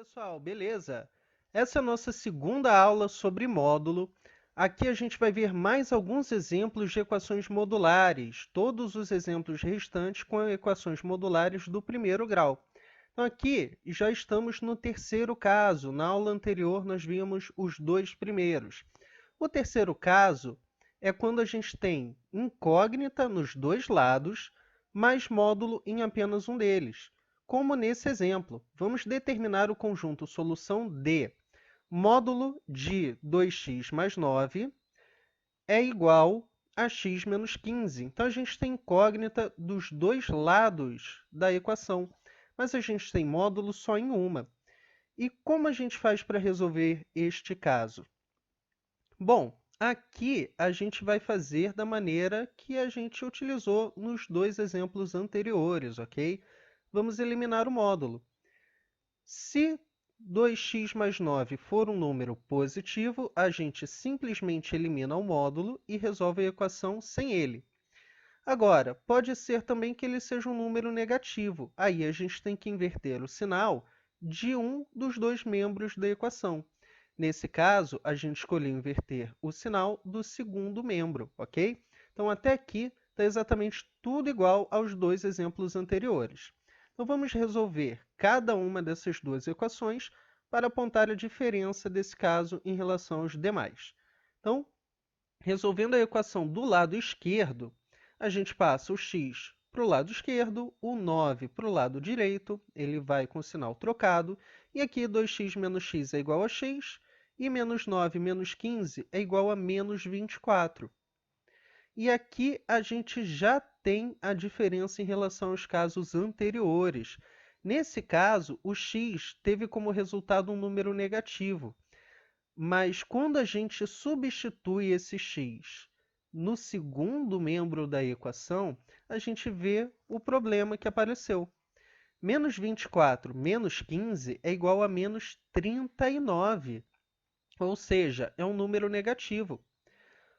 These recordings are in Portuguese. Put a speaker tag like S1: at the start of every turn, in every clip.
S1: pessoal, beleza? Essa é a nossa segunda aula sobre módulo. Aqui a gente vai ver mais alguns exemplos de equações modulares, todos os exemplos restantes com equações modulares do primeiro grau. Então aqui já estamos no terceiro caso. Na aula anterior nós vimos os dois primeiros. O terceiro caso é quando a gente tem incógnita nos dois lados, mas módulo em apenas um deles. Como nesse exemplo, vamos determinar o conjunto solução D. Módulo de 2x mais 9 é igual a x menos 15. Então, a gente tem incógnita dos dois lados da equação, mas a gente tem módulo só em uma. E como a gente faz para resolver este caso? Bom, aqui a gente vai fazer da maneira que a gente utilizou nos dois exemplos anteriores, ok? Vamos eliminar o módulo. Se 2x mais 9 for um número positivo, a gente simplesmente elimina o módulo e resolve a equação sem ele. Agora, pode ser também que ele seja um número negativo. Aí a gente tem que inverter o sinal de um dos dois membros da equação. Nesse caso, a gente escolheu inverter o sinal do segundo membro, ok? Então, até aqui está exatamente tudo igual aos dois exemplos anteriores. Então, vamos resolver cada uma dessas duas equações para apontar a diferença desse caso em relação aos demais. Então, resolvendo a equação do lado esquerdo, a gente passa o x para o lado esquerdo, o 9 para o lado direito, ele vai com o sinal trocado, e aqui 2x menos x é igual a x, e menos 9 menos 15 é igual a menos 24. E aqui a gente já tem a diferença em relação aos casos anteriores. Nesse caso, o x teve como resultado um número negativo. Mas quando a gente substitui esse x no segundo membro da equação, a gente vê o problema que apareceu. Menos 24 menos 15 é igual a menos 39, ou seja, é um número negativo.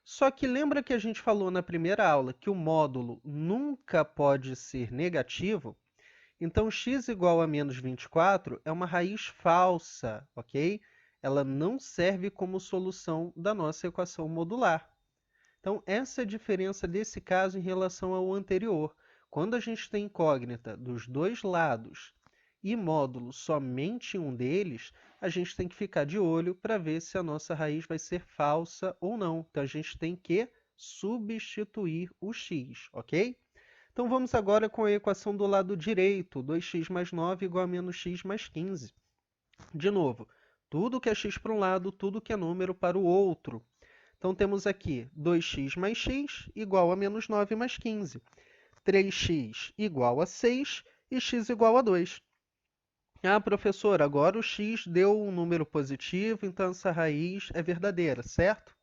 S1: Só que lembra que a gente falou na primeira aula que o módulo nunca pode ser negativo? Então, x igual a menos 24 é uma raiz falsa, ok? Ela não serve como solução da nossa equação modular. Então, essa é a diferença desse caso em relação ao anterior. Quando a gente tem incógnita dos dois lados e módulo somente um deles, a gente tem que ficar de olho para ver se a nossa raiz vai ser falsa ou não. Então, a gente tem que substituir o x, ok? Então, vamos agora com a equação do lado direito, 2x mais 9 igual a menos x mais 15. De novo, tudo que é x para um lado, tudo que é número para o outro. Então, temos aqui 2x mais x igual a menos 9 mais 15. 3x igual a 6 e x igual a 2. Ah, professor, agora o x deu um número positivo, então essa raiz é verdadeira, certo?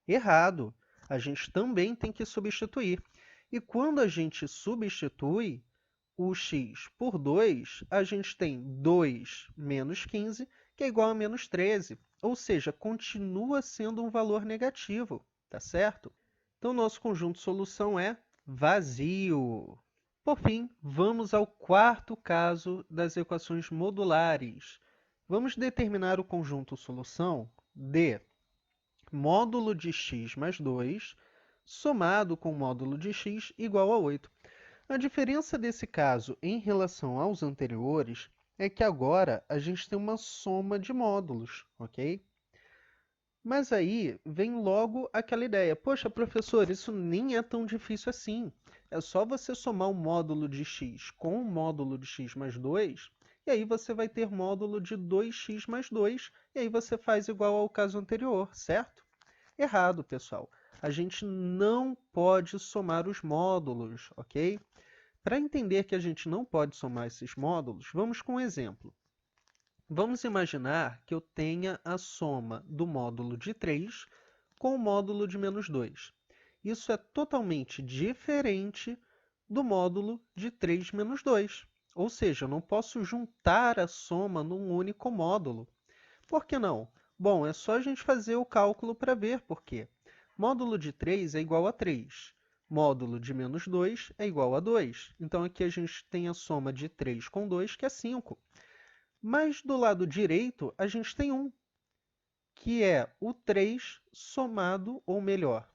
S1: Errado. A gente também tem que substituir. E quando a gente substitui o x por 2, a gente tem 2 menos 15, que é igual a menos 13. Ou seja, continua sendo um valor negativo, tá certo? Então, nosso conjunto de solução é vazio. Por fim, vamos ao quarto caso das equações modulares. Vamos determinar o conjunto solução de módulo de x mais 2 somado com módulo de x igual a 8. A diferença desse caso em relação aos anteriores é que agora a gente tem uma soma de módulos, ok? Mas aí vem logo aquela ideia, poxa, professor, isso nem é tão difícil assim. É só você somar o módulo de x com o módulo de x mais 2, e aí você vai ter módulo de 2x mais 2, e aí você faz igual ao caso anterior, certo? Errado, pessoal. A gente não pode somar os módulos, ok? Para entender que a gente não pode somar esses módulos, vamos com um exemplo. Vamos imaginar que eu tenha a soma do módulo de 3 com o módulo de menos 2. Isso é totalmente diferente do módulo de 3 menos 2. Ou seja, eu não posso juntar a soma num único módulo. Por que não? Bom, é só a gente fazer o cálculo para ver por quê. Módulo de 3 é igual a 3. Módulo de menos 2 é igual a 2. Então, aqui a gente tem a soma de 3 com 2, que é 5. Mas do lado direito, a gente tem 1, que é o 3 somado, ou melhor,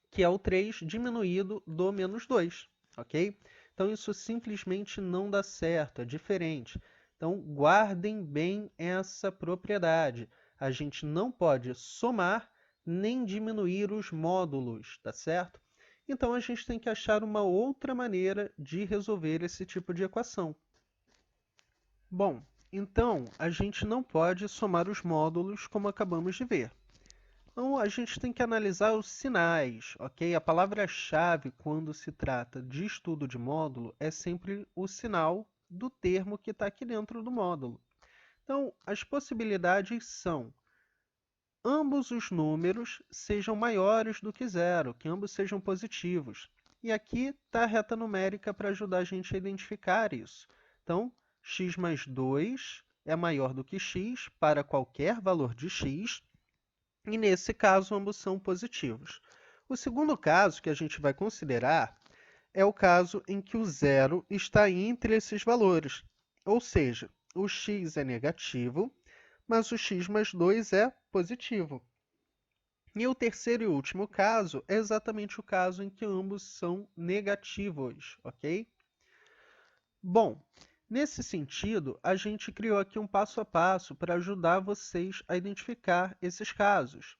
S1: que é o 3 diminuído do menos 2, ok? Então, isso simplesmente não dá certo, é diferente. Então, guardem bem essa propriedade. A gente não pode somar nem diminuir os módulos, tá certo? Então, a gente tem que achar uma outra maneira de resolver esse tipo de equação. Bom, então, a gente não pode somar os módulos como acabamos de ver. Então, a gente tem que analisar os sinais, ok? A palavra-chave quando se trata de estudo de módulo é sempre o sinal do termo que está aqui dentro do módulo. Então, as possibilidades são ambos os números sejam maiores do que zero, que ambos sejam positivos. E aqui está a reta numérica para ajudar a gente a identificar isso. Então, x mais 2 é maior do que x para qualquer valor de x, e nesse caso ambos são positivos. O segundo caso que a gente vai considerar é o caso em que o zero está entre esses valores, ou seja, o x é negativo, mas o x mais 2 é positivo. E o terceiro e último caso é exatamente o caso em que ambos são negativos, ok? Bom, nesse sentido, a gente criou aqui um passo a passo para ajudar vocês a identificar esses casos.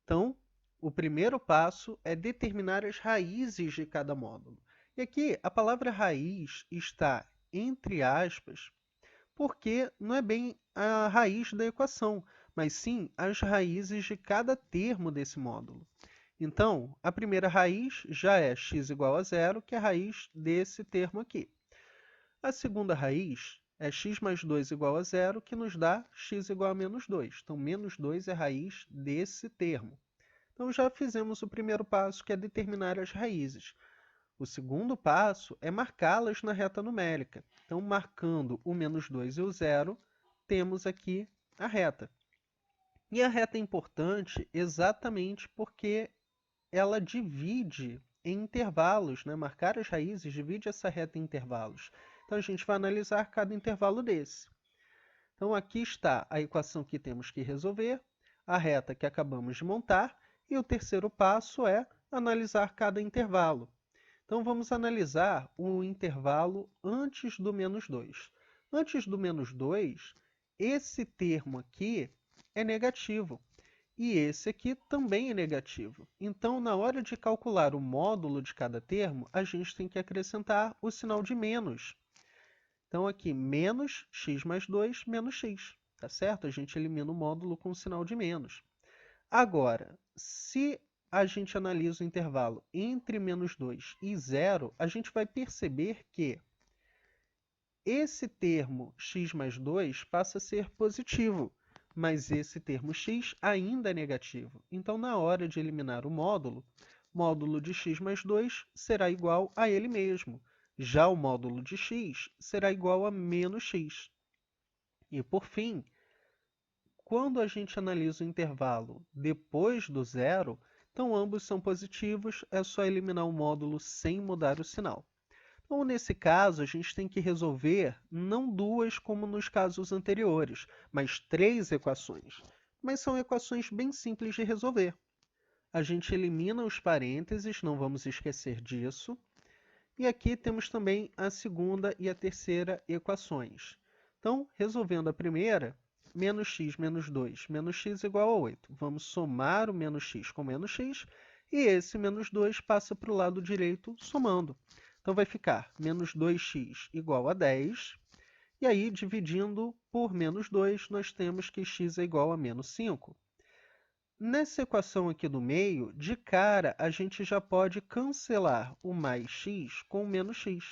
S1: Então, o primeiro passo é determinar as raízes de cada módulo. E aqui, a palavra raiz está entre aspas, porque não é bem a raiz da equação, mas sim as raízes de cada termo desse módulo. Então, a primeira raiz já é x igual a zero, que é a raiz desse termo aqui. A segunda raiz é x mais 2 igual a zero, que nos dá x igual a menos 2. Então, menos 2 é a raiz desse termo. Então, já fizemos o primeiro passo, que é determinar as raízes. O segundo passo é marcá-las na reta numérica. Então, marcando o menos 2 e o zero, temos aqui a reta. E a reta é importante exatamente porque ela divide em intervalos, né? Marcar as raízes divide essa reta em intervalos. Então, a gente vai analisar cada intervalo desse. Então, aqui está a equação que temos que resolver, a reta que acabamos de montar, e o terceiro passo é analisar cada intervalo. Então, vamos analisar o intervalo antes do menos 2. Antes do menos 2, esse termo aqui é negativo. E esse aqui também é negativo. Então, na hora de calcular o módulo de cada termo, a gente tem que acrescentar o sinal de menos. Então, aqui, menos x mais 2, menos x. Tá certo? A gente elimina o módulo com o sinal de menos. Agora, se a gente analisa o intervalo entre menos 2 e 0, a gente vai perceber que esse termo x mais 2 passa a ser positivo, mas esse termo x ainda é negativo. Então, na hora de eliminar o módulo de x mais 2 será igual a ele mesmo. Já o módulo de x será igual a menos x. E, por fim, quando a gente analisa o intervalo depois do zero, então ambos são positivos, é só eliminar o módulo sem mudar o sinal. Então, nesse caso, a gente tem que resolver não duas como nos casos anteriores, mas 3 equações. Mas são equações bem simples de resolver. A gente elimina os parênteses, não vamos esquecer disso. E aqui temos também a segunda e a terceira equações. Então, resolvendo a primeira, menos x menos 2 menos x igual a 8. Vamos somar o menos x com menos x, e esse menos 2 passa para o lado direito somando. Então, vai ficar menos 2x igual a 10, e aí, dividindo por menos 2, nós temos que x é igual a menos 5. Nessa equação aqui do meio, de cara, a gente já pode cancelar o mais x com o menos x.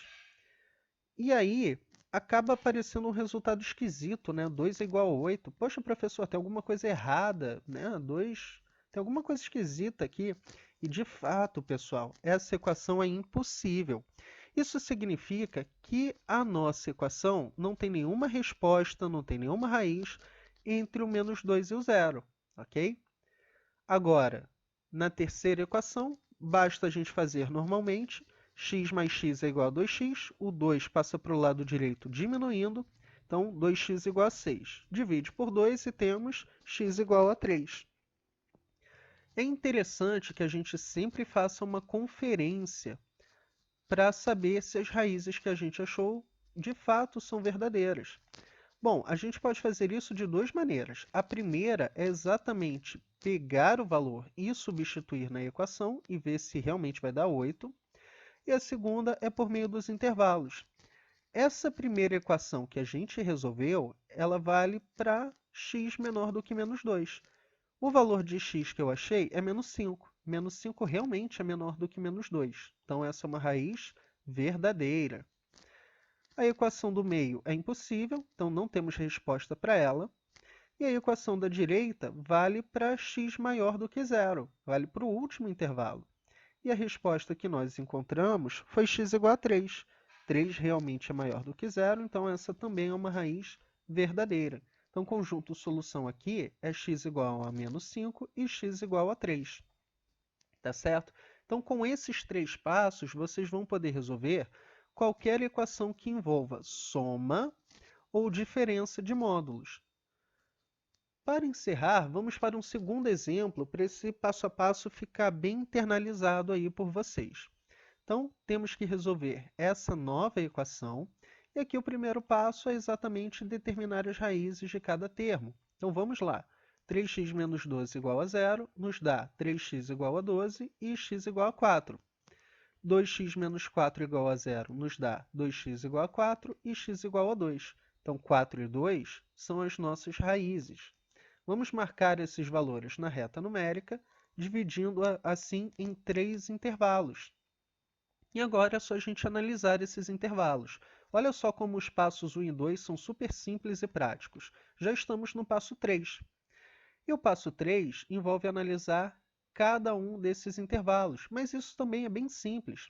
S1: E aí, acaba aparecendo um resultado esquisito, né? 2 é igual a 8. Poxa, professor, tem alguma coisa errada, né? 2, tem alguma coisa esquisita aqui. E, de fato, pessoal, essa equação é impossível. Isso significa que a nossa equação não tem nenhuma resposta, não tem nenhuma raiz entre o menos 2 e o zero, ok? Agora, na terceira equação, basta a gente fazer normalmente, x mais x é igual a 2x, o 2 passa para o lado direito diminuindo, Então, 2x igual a 6. Divide por 2 e temos x igual a 3. É interessante que a gente sempre faça uma conferência para saber se as raízes que a gente achou de fato são verdadeiras. Bom, a gente pode fazer isso de duas maneiras. A primeira é exatamente pegar o valor e substituir na equação e ver se realmente vai dar 8. E a segunda é por meio dos intervalos. Essa primeira equação que a gente resolveu, ela vale para x menor do que menos 2. O valor de x que eu achei é menos 5. Menos 5 realmente é menor do que menos 2. Então, essa é uma raiz verdadeira. A equação do meio é impossível, então não temos resposta para ela. E a equação da direita vale para x maior do que zero, vale para o último intervalo. E a resposta que nós encontramos foi x igual a 3. 3 realmente é maior do que zero, então essa também é uma raiz verdadeira. Então, o conjunto solução aqui é x igual a menos 5 e x igual a 3. Tá certo? Então, com esses três passos, vocês vão poder resolver qualquer equação que envolva soma ou diferença de módulos. Para encerrar, vamos para um segundo exemplo, para esse passo a passo ficar bem internalizado aí por vocês. Então, temos que resolver essa nova equação, e aqui o primeiro passo é exatamente determinar as raízes de cada termo. Então, vamos lá. 3x menos 12 igual a 0 nos dá 3x igual a 12 e x igual a 4. 2x menos 4 igual a 0 nos dá 2x igual a 4 e x igual a 2. Então, 4 e 2 são as nossas raízes. Vamos marcar esses valores na reta numérica, dividindo assim em 3 intervalos. E agora é só a gente analisar esses intervalos. Olha só como os passos 1 e 2 são super simples e práticos. Já estamos no passo 3. E o passo 3 envolve analisar cada um desses intervalos, mas isso também é bem simples.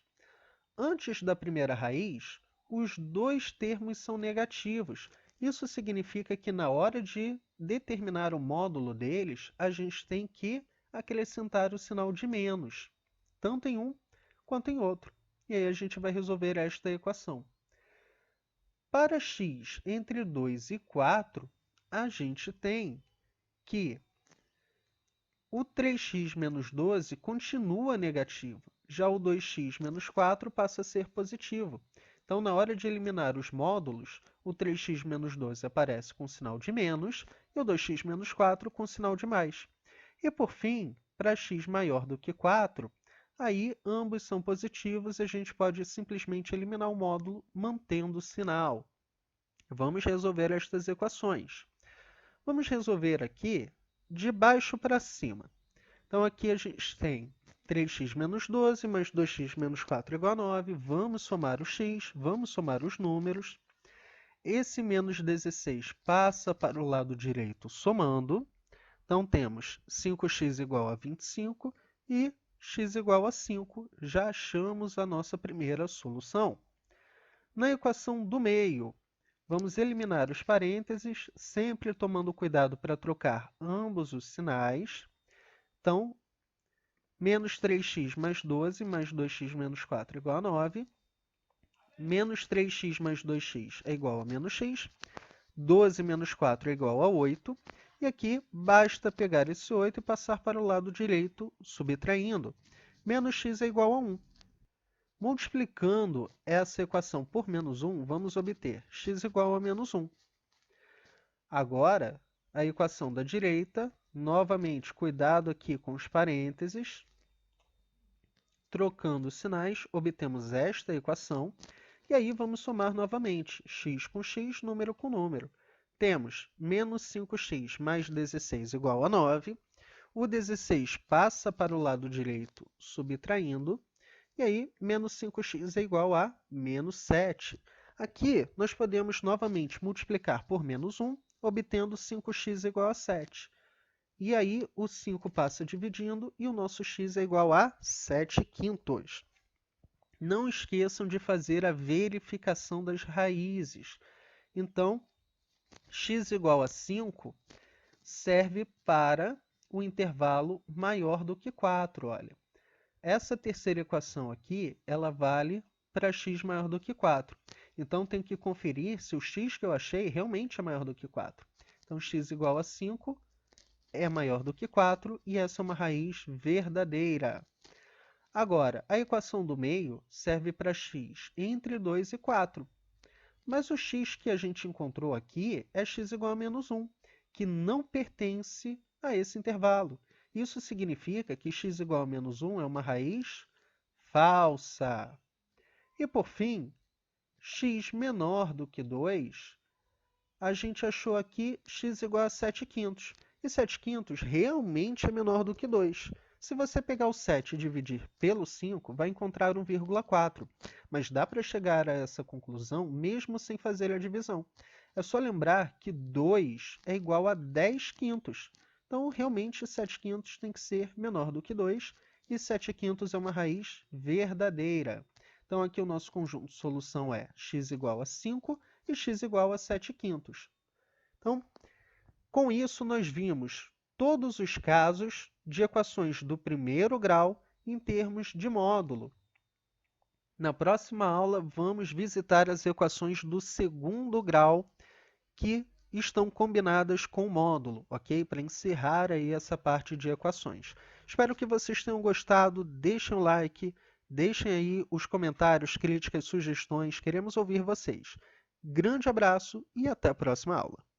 S1: Antes da primeira raiz, os dois termos são negativos. Isso significa que na hora de determinar o módulo deles, a gente tem que acrescentar o sinal de menos, tanto em um quanto em outro. E aí a gente vai resolver esta equação. Para x entre 2 e 4, a gente tem que o 3x menos 12 continua negativo, já o 2x menos 4 passa a ser positivo. Então, na hora de eliminar os módulos, o 3x menos 12 aparece com sinal de menos e o 2x menos 4 com sinal de mais. E, por fim, para x maior do que 4, aí ambos são positivos e a gente pode simplesmente eliminar o módulo mantendo o sinal. Vamos resolver estas equações. Vamos resolver aqui de baixo para cima. Então, aqui a gente tem 3x menos 12 mais 2x menos 4 igual a 9. Vamos somar o x, vamos somar os números. Esse menos 16 passa para o lado direito somando. Então, temos 5x igual a 25 e x igual a 5. Já achamos a nossa primeira solução. Na equação do meio, vamos eliminar os parênteses, sempre tomando cuidado para trocar ambos os sinais. Então, menos 3x mais 12 mais 2x menos 4 igual a 9. Menos 3x mais 2x é igual a menos x. 12 menos 4 é igual a 8. E aqui basta pegar esse 8 e passar para o lado direito, subtraindo. Menos x é igual a 1. Multiplicando essa equação por menos 1, vamos obter x igual a menos 1. Agora, a equação da direita, novamente, cuidado aqui com os parênteses. Trocando sinais, obtemos esta equação. E aí vamos somar novamente, x com x, número com número. Temos menos 5x mais 16 igual a 9. O 16 passa para o lado direito, subtraindo. E aí, menos 5x é igual a menos 7. Aqui, nós podemos novamente multiplicar por menos 1, obtendo 5x igual a 7. E aí, o 5 passa dividindo e o nosso x é igual a 7/5. Não esqueçam de fazer a verificação das raízes. Então, x igual a 5 serve para o intervalo maior do que 4, olha. Essa terceira equação aqui, ela vale para x maior do que 4. Então, tenho que conferir se o x que eu achei realmente é maior do que 4. Então, x igual a 5 é maior do que 4 e essa é uma raiz verdadeira. Agora, a equação do meio serve para x entre 2 e 4. Mas o x que a gente encontrou aqui é x igual a menos 1, que não pertence a esse intervalo. Isso significa que x igual a menos 1 é uma raiz falsa. E, por fim, x menor do que 2, a gente achou aqui x igual a 7 quintos. E 7 quintos realmente é menor do que 2. Se você pegar o 7 e dividir pelo 5, vai encontrar 1,4. Mas dá para chegar a essa conclusão mesmo sem fazer a divisão. É só lembrar que 2 é igual a 10 quintos. Então, realmente, 7 quintos tem que ser menor do que 2, e 7 quintos é uma raiz verdadeira. Então, aqui o nosso conjunto de solução é x igual a 5 e x igual a 7 quintos. Então, com isso, nós vimos todos os casos de equações do primeiro grau em termos de módulo. Na próxima aula, vamos visitar as equações do segundo grau que estão combinadas com o módulo, ok? Para encerrar aí essa parte de equações. Espero que vocês tenham gostado, deixem o like, deixem aí os comentários, críticas, sugestões, queremos ouvir vocês. Grande abraço e até a próxima aula.